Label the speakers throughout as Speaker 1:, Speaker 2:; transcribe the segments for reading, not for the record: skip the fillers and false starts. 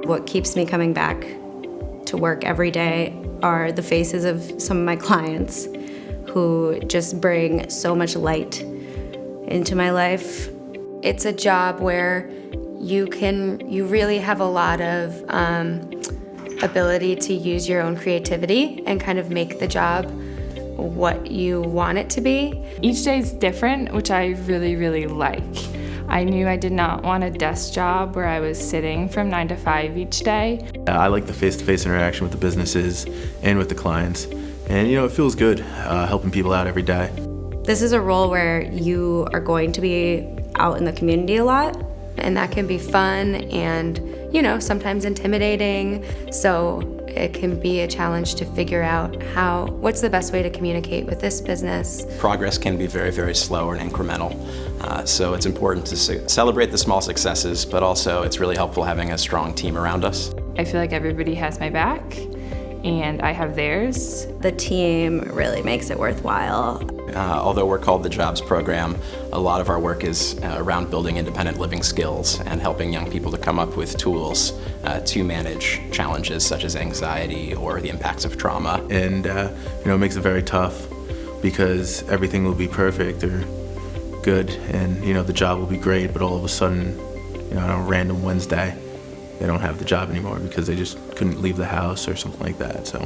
Speaker 1: What keeps me coming back to work every day are the faces of some of my clients who just bring so much light into my life.
Speaker 2: It's a job where you really have a lot of ability to use your own creativity and kind of make the job what you want it to be.
Speaker 3: Each day is different, which I really, really like. I knew I did not want a desk job where I was sitting from 9 to 5 each day.
Speaker 4: I like the face-to-face interaction with the businesses and with the clients. And it feels good helping people out every day.
Speaker 1: This is a role where you are going to be out in the community a lot.
Speaker 2: And that can be fun and, sometimes intimidating. So it can be a challenge to figure out what's the best way to communicate with this business.
Speaker 5: Progress can be very, very slow and incremental. So it's important to celebrate the small successes, but also it's really helpful having a strong team around us.
Speaker 3: I feel like everybody has my back and I have theirs.
Speaker 1: The team really makes it worthwhile.
Speaker 5: Although we're called the Jobs Program, a lot of our work is around building independent living skills and helping young people to come up with tools to manage challenges such as anxiety or the impacts of trauma.
Speaker 4: And it makes it very tough because everything will be perfect or good and the job will be great, but all of a sudden, on a random Wednesday, they don't have the job anymore because they just couldn't leave the house or something like that. So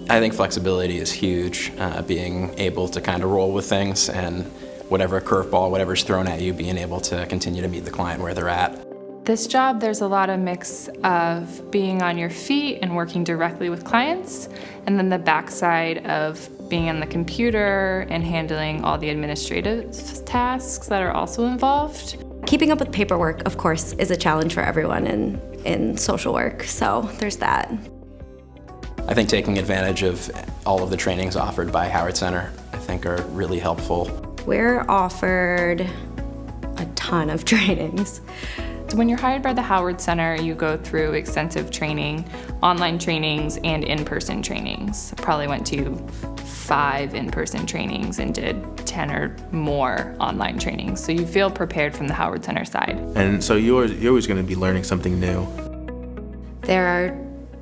Speaker 5: I think flexibility is huge, being able to kind of roll with things and whatever curveball, whatever's thrown at you, being able to continue to meet the client where they're at.
Speaker 3: This job, there's a lot of mix of being on your feet and working directly with clients, and then the backside of being on the computer and handling all the administrative tasks that are also involved.
Speaker 1: Keeping up with paperwork, of course, is a challenge for everyone in social work, so there's that.
Speaker 5: I think taking advantage of all of the trainings offered by Howard Center, I think are really helpful.
Speaker 1: We're offered a ton of trainings.
Speaker 3: So when you're hired by the Howard Center, you go through extensive training, online trainings and in-person trainings. Probably went to 5 in-person trainings and did 10 or more online trainings. So you feel prepared from the Howard Center side.
Speaker 4: And so you're always going to be learning something new.
Speaker 2: There are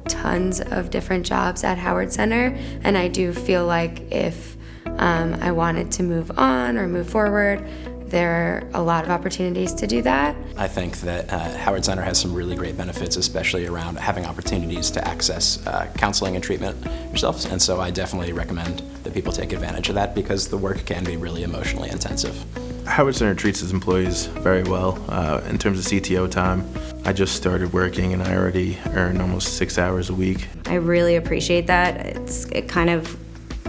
Speaker 2: tons of different jobs at Howard Center, and I do feel like if I wanted to move on or move forward, there are a lot of opportunities to do that.
Speaker 5: I think that Howard Center has some really great benefits, especially around having opportunities to access counseling and treatment yourself, and so I definitely recommend that people take advantage of that because the work can be really emotionally intensive.
Speaker 4: Howard Center treats its employees very well. In terms of CTO time, I just started working and I already earn almost 6 hours a week.
Speaker 1: I really appreciate that. It kind of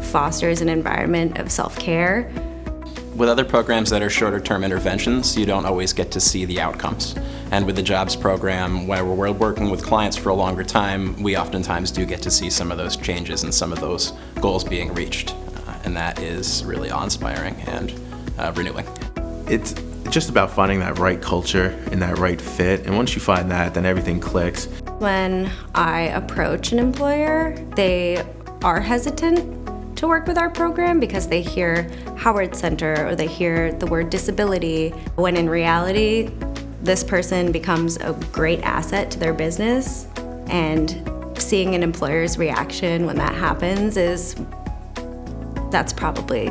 Speaker 1: fosters an environment of self-care.
Speaker 5: With other programs that are shorter-term interventions, you don't always get to see the outcomes. And with the Jobs Program, where we're working with clients for a longer time, we oftentimes do get to see some of those changes and some of those goals being reached. And that is really awe-inspiring and renewing.
Speaker 4: It's just about finding that right culture and that right fit. And once you find that, then everything clicks.
Speaker 1: When I approach an employer, they are hesitant to work with our program because they hear Howard Center or they hear the word disability, when in reality, this person becomes a great asset to their business. And seeing an employer's reaction when that happens that's probably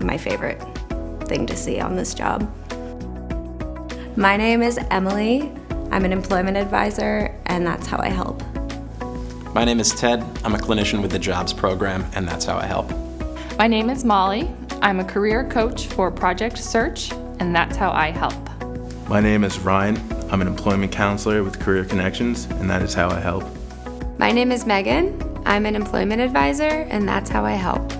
Speaker 1: my favorite thing to see on this job. My name is Emily. I'm an employment advisor, and that's how I help.
Speaker 5: My name is Ted. I'm a clinician with the Jobs Program, and that's how I help.
Speaker 3: My name is Molly. I'm a career coach for Project Search, and that's how I help.
Speaker 4: My name is Ryan. I'm an employment counselor with Career Connections, and that is how I help.
Speaker 2: My name is Megan. I'm an employment advisor, and that's how I help.